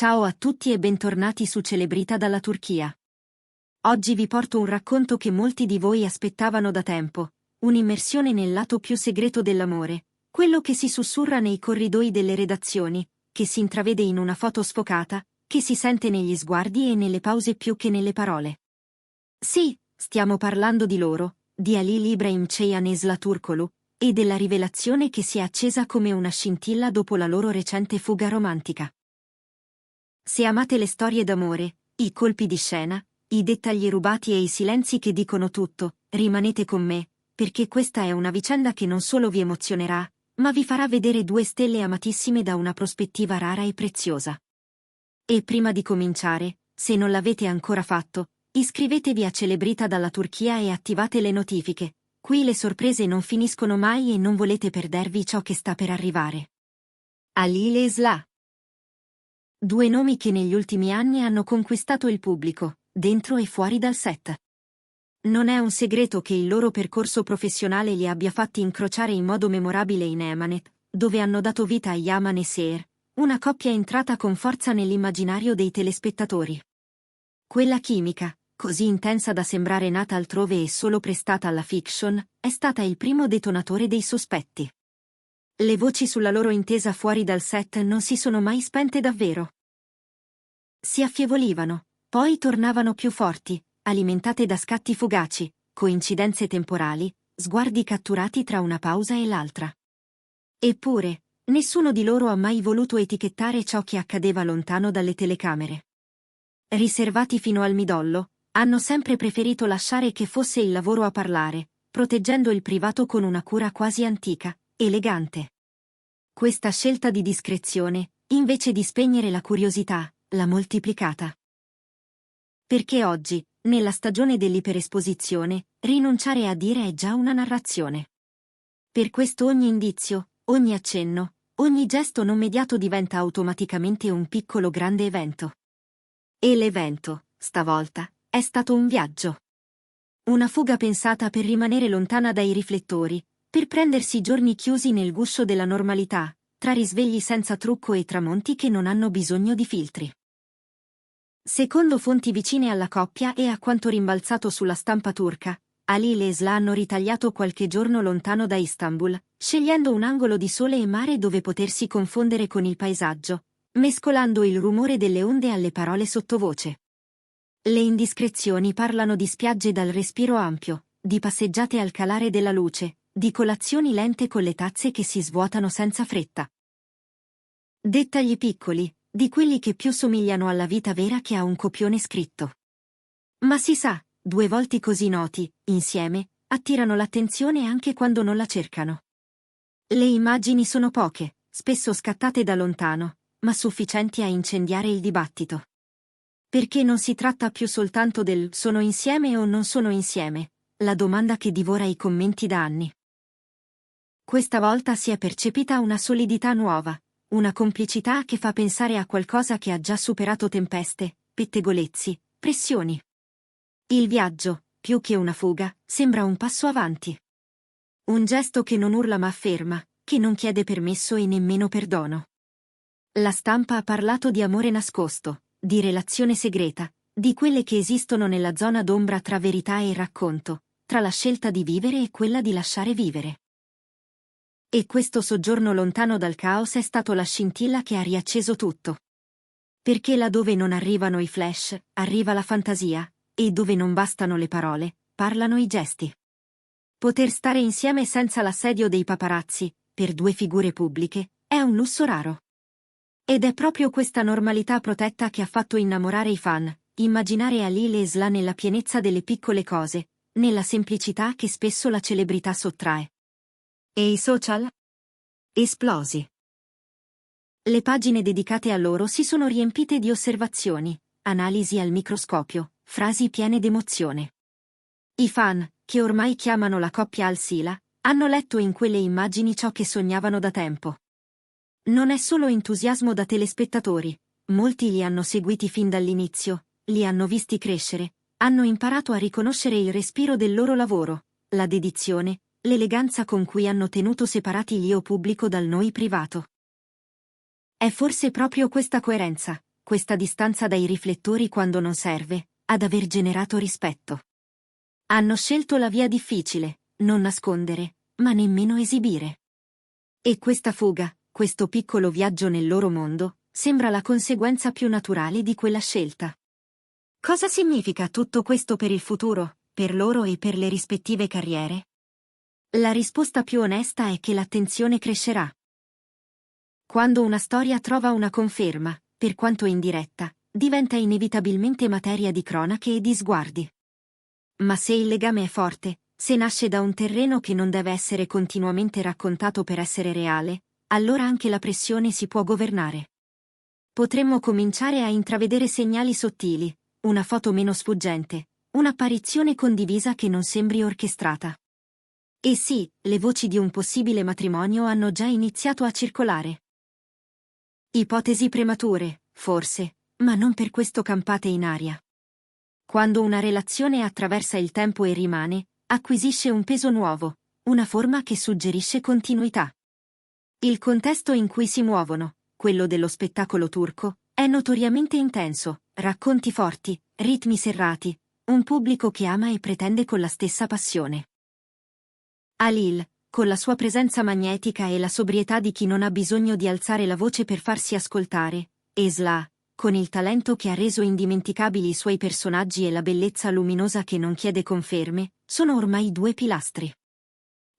Ciao a tutti e bentornati su Celebrita dalla Turchia. Oggi vi porto un racconto che molti di voi aspettavano da tempo, un'immersione nel lato più segreto dell'amore, quello che si sussurra nei corridoi delle redazioni, che si intravede in una foto sfocata, che si sente negli sguardi e nelle pause più che nelle parole. Sì, stiamo parlando di loro, di Halil İbrahim Ceyhan Esla Turkoglu, e della rivelazione che si è accesa come una scintilla dopo la loro recente fuga romantica. Se amate le storie d'amore, i colpi di scena, i dettagli rubati e i silenzi che dicono tutto, rimanete con me, perché questa è una vicenda che non solo vi emozionerà, ma vi farà vedere due stelle amatissime da una prospettiva rara e preziosa. E prima di cominciare, se non l'avete ancora fatto, iscrivetevi a Celebrita dalla Turchia e attivate le notifiche. Qui le sorprese non finiscono mai e non volete perdervi ciò che sta per arrivare. Halil Esla. Due nomi che negli ultimi anni hanno conquistato il pubblico, dentro e fuori dal set. Non è un segreto che il loro percorso professionale li abbia fatti incrociare in modo memorabile in Emanet, dove hanno dato vita a Yaman e Seher, una coppia entrata con forza nell'immaginario dei telespettatori. Quella chimica, così intensa da sembrare nata altrove e solo prestata alla fiction, è stata il primo detonatore dei sospetti. Le voci sulla loro intesa fuori dal set non si sono mai spente davvero. Si affievolivano, poi tornavano più forti, alimentate da scatti fugaci, coincidenze temporali, sguardi catturati tra una pausa e l'altra. Eppure, nessuno di loro ha mai voluto etichettare ciò che accadeva lontano dalle telecamere. Riservati fino al midollo, hanno sempre preferito lasciare che fosse il lavoro a parlare, proteggendo il privato con una cura quasi antica, elegante. Questa scelta di discrezione, invece di spegnere la curiosità, l'ha moltiplicata. Perché oggi, nella stagione dell'iperesposizione, rinunciare a dire è già una narrazione. Per questo ogni indizio, ogni accenno, ogni gesto non mediato diventa automaticamente un piccolo grande evento. E l'evento, stavolta, è stato un viaggio. Una fuga pensata per rimanere lontana dai riflettori, per prendersi giorni chiusi nel guscio della normalità, tra risvegli senza trucco e tramonti che non hanno bisogno di filtri. Secondo fonti vicine alla coppia e a quanto rimbalzato sulla stampa turca, Halil e Esla hanno ritagliato qualche giorno lontano da Istanbul, scegliendo un angolo di sole e mare dove potersi confondere con il paesaggio, mescolando il rumore delle onde alle parole sottovoce. Le indiscrezioni parlano di spiagge dal respiro ampio, di passeggiate al calare della luce, di colazioni lente con le tazze che si svuotano senza fretta. Dettagli piccoli, di quelli che più somigliano alla vita vera che a un copione scritto. Ma si sa, due volti così noti, insieme, attirano l'attenzione anche quando non la cercano. Le immagini sono poche, spesso scattate da lontano, ma sufficienti a incendiare il dibattito. Perché non si tratta più soltanto del sono insieme o non sono insieme, la domanda che divora i commenti da anni. Questa volta si è percepita una solidità nuova, una complicità che fa pensare a qualcosa che ha già superato tempeste, pettegolezzi, pressioni. Il viaggio, più che una fuga, sembra un passo avanti. Un gesto che non urla ma afferma, che non chiede permesso e nemmeno perdono. La stampa ha parlato di amore nascosto, di relazione segreta, di quelle che esistono nella zona d'ombra tra verità e racconto, tra la scelta di vivere e quella di lasciare vivere. E questo soggiorno lontano dal caos è stato la scintilla che ha riacceso tutto. Perché laddove non arrivano i flash, arriva la fantasia, e dove non bastano le parole, parlano i gesti. Poter stare insieme senza l'assedio dei paparazzi, per due figure pubbliche, è un lusso raro. Ed è proprio questa normalità protetta che ha fatto innamorare i fan, immaginare Halil e Esla nella pienezza delle piccole cose, nella semplicità che spesso la celebrità sottrae. E i social? Esplosi. Le pagine dedicate a loro si sono riempite di osservazioni, analisi al microscopio, frasi piene d'emozione. I fan, che ormai chiamano la coppia Al-Sila, hanno letto in quelle immagini ciò che sognavano da tempo. Non è solo entusiasmo da telespettatori, molti li hanno seguiti fin dall'inizio, li hanno visti crescere, hanno imparato a riconoscere il respiro del loro lavoro, la dedizione, l'eleganza con cui hanno tenuto separati l'io pubblico dal noi privato. È forse proprio questa coerenza, questa distanza dai riflettori quando non serve, ad aver generato rispetto. Hanno scelto la via difficile, non nascondere, ma nemmeno esibire. E questa fuga, questo piccolo viaggio nel loro mondo, sembra la conseguenza più naturale di quella scelta. Cosa significa tutto questo per il futuro, per loro e per le rispettive carriere? La risposta più onesta è che l'attenzione crescerà. Quando una storia trova una conferma, per quanto indiretta, diventa inevitabilmente materia di cronache e di sguardi. Ma se il legame è forte, se nasce da un terreno che non deve essere continuamente raccontato per essere reale, allora anche la pressione si può governare. Potremmo cominciare a intravedere segnali sottili, una foto meno sfuggente, un'apparizione condivisa che non sembri orchestrata. E sì, le voci di un possibile matrimonio hanno già iniziato a circolare. Ipotesi premature, forse, ma non per questo campate in aria. Quando una relazione attraversa il tempo e rimane, acquisisce un peso nuovo, una forma che suggerisce continuità. Il contesto in cui si muovono, quello dello spettacolo turco, è notoriamente intenso, racconti forti, ritmi serrati, un pubblico che ama e pretende con la stessa passione. Halil, con la sua presenza magnetica e la sobrietà di chi non ha bisogno di alzare la voce per farsi ascoltare, Esla, con il talento che ha reso indimenticabili i suoi personaggi e la bellezza luminosa che non chiede conferme, sono ormai due pilastri.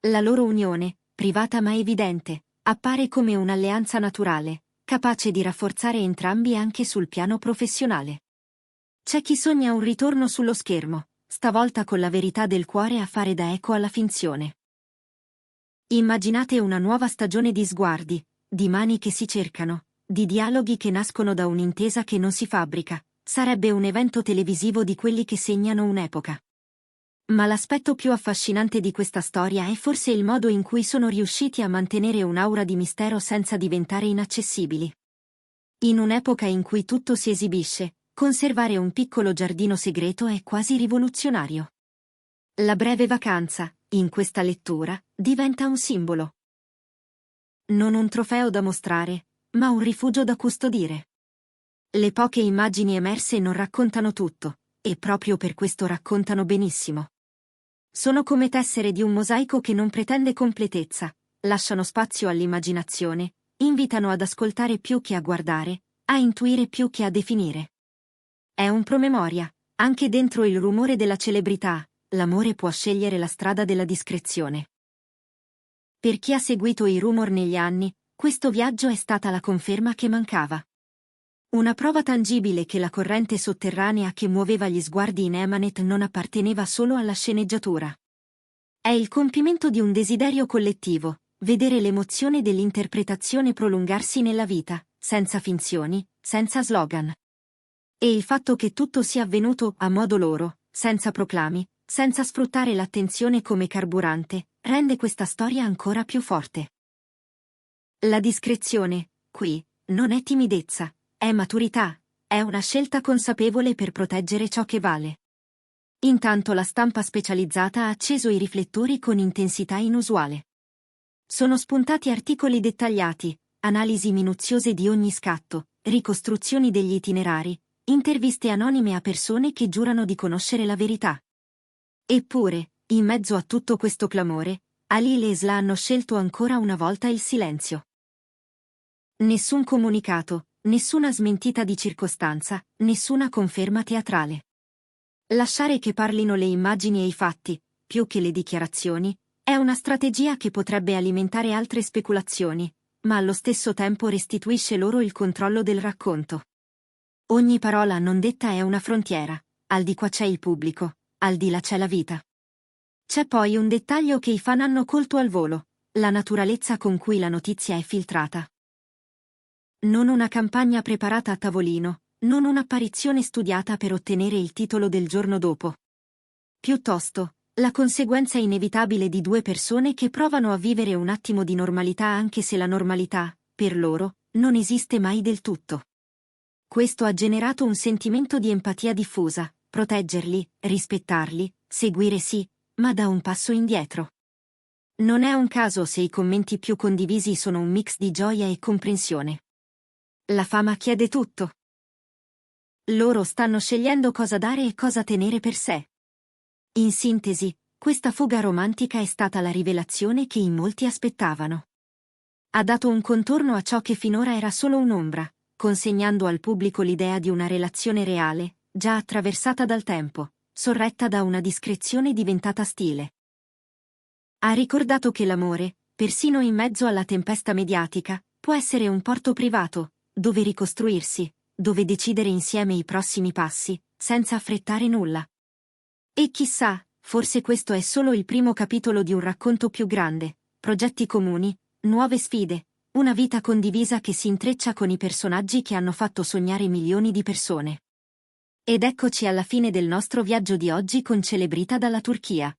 La loro unione, privata ma evidente, appare come un'alleanza naturale, capace di rafforzare entrambi anche sul piano professionale. C'è chi sogna un ritorno sullo schermo, stavolta con la verità del cuore a fare da eco alla finzione. Immaginate una nuova stagione di sguardi, di mani che si cercano, di dialoghi che nascono da un'intesa che non si fabbrica, sarebbe un evento televisivo di quelli che segnano un'epoca. Ma l'aspetto più affascinante di questa storia è forse il modo in cui sono riusciti a mantenere un'aura di mistero senza diventare inaccessibili. In un'epoca in cui tutto si esibisce, conservare un piccolo giardino segreto è quasi rivoluzionario. La breve vacanza, in questa lettura, diventa un simbolo. Non un trofeo da mostrare, ma un rifugio da custodire. Le poche immagini emerse non raccontano tutto, e proprio per questo raccontano benissimo. Sono come tessere di un mosaico che non pretende completezza, lasciano spazio all'immaginazione, invitano ad ascoltare più che a guardare, a intuire più che a definire. È un promemoria, anche dentro il rumore della celebrità, l'amore può scegliere la strada della discrezione. Per chi ha seguito i rumor negli anni, questo viaggio è stata la conferma che mancava. Una prova tangibile che la corrente sotterranea che muoveva gli sguardi in Emanet non apparteneva solo alla sceneggiatura. È il compimento di un desiderio collettivo, vedere l'emozione dell'interpretazione prolungarsi nella vita, senza finzioni, senza slogan. E il fatto che tutto sia avvenuto a modo loro, senza proclami, senza sfruttare l'attenzione come carburante, rende questa storia ancora più forte. La discrezione, qui, non è timidezza, è maturità, è una scelta consapevole per proteggere ciò che vale. Intanto la stampa specializzata ha acceso i riflettori con intensità inusuale. Sono spuntati articoli dettagliati, analisi minuziose di ogni scatto, ricostruzioni degli itinerari, interviste anonime a persone che giurano di conoscere la verità. Eppure, in mezzo a tutto questo clamore, Halil e Esla hanno scelto ancora una volta il silenzio. Nessun comunicato, nessuna smentita di circostanza, nessuna conferma teatrale. Lasciare che parlino le immagini e i fatti, più che le dichiarazioni, è una strategia che potrebbe alimentare altre speculazioni, ma allo stesso tempo restituisce loro il controllo del racconto. Ogni parola non detta è una frontiera, al di qua c'è il pubblico, al di là c'è la vita. C'è poi un dettaglio che i fan hanno colto al volo, la naturalezza con cui la notizia è filtrata. Non una campagna preparata a tavolino, non un'apparizione studiata per ottenere il titolo del giorno dopo. Piuttosto, la conseguenza inevitabile di due persone che provano a vivere un attimo di normalità anche se la normalità, per loro, non esiste mai del tutto. Questo ha generato un sentimento di empatia diffusa, proteggerli, rispettarli, seguire sì, ma da un passo indietro. Non è un caso se i commenti più condivisi sono un mix di gioia e comprensione. La fama chiede tutto. Loro stanno scegliendo cosa dare e cosa tenere per sé. In sintesi, questa fuga romantica è stata la rivelazione che in molti aspettavano. Ha dato un contorno a ciò che finora era solo un'ombra, consegnando al pubblico l'idea di una relazione reale, già attraversata dal tempo, sorretta da una discrezione diventata stile. Ha ricordato che l'amore, persino in mezzo alla tempesta mediatica, può essere un porto privato, dove ricostruirsi, dove decidere insieme i prossimi passi, senza affrettare nulla. E chissà, forse questo è solo il primo capitolo di un racconto più grande, progetti comuni, nuove sfide, una vita condivisa che si intreccia con i personaggi che hanno fatto sognare milioni di persone. Ed eccoci alla fine del nostro viaggio di oggi con Celebrita dalla Turchia.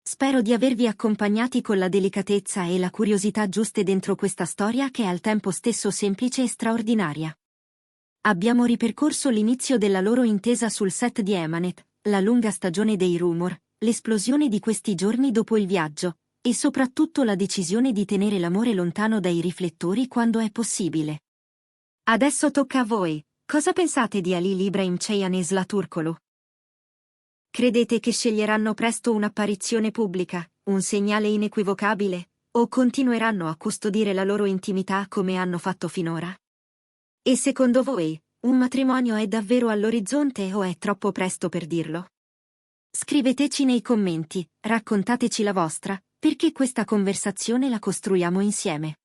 Spero di avervi accompagnati con la delicatezza e la curiosità giuste dentro questa storia che è al tempo stesso semplice e straordinaria. Abbiamo ripercorso l'inizio della loro intesa sul set di Emanet, la lunga stagione dei rumor, l'esplosione di questi giorni dopo il viaggio, e soprattutto la decisione di tenere l'amore lontano dai riflettori quando è possibile. Adesso tocca a voi, cosa pensate di Ali Ibrahim Ceyhan e Sıla Turkoglu? Credete che sceglieranno presto un'apparizione pubblica, un segnale inequivocabile, o continueranno a custodire la loro intimità come hanno fatto finora? E secondo voi, un matrimonio è davvero all'orizzonte o è troppo presto per dirlo? Scriveteci nei commenti, raccontateci la vostra, perché questa conversazione la costruiamo insieme.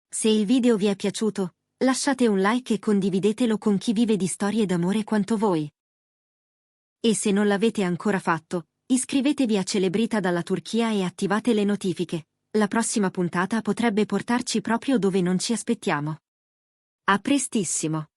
Se il video vi è piaciuto, lasciate un like e condividetelo con chi vive di storie d'amore quanto voi. E se non l'avete ancora fatto, iscrivetevi a Celebrita dalla Turchia e attivate le notifiche. La prossima puntata potrebbe portarci proprio dove non ci aspettiamo. A prestissimo!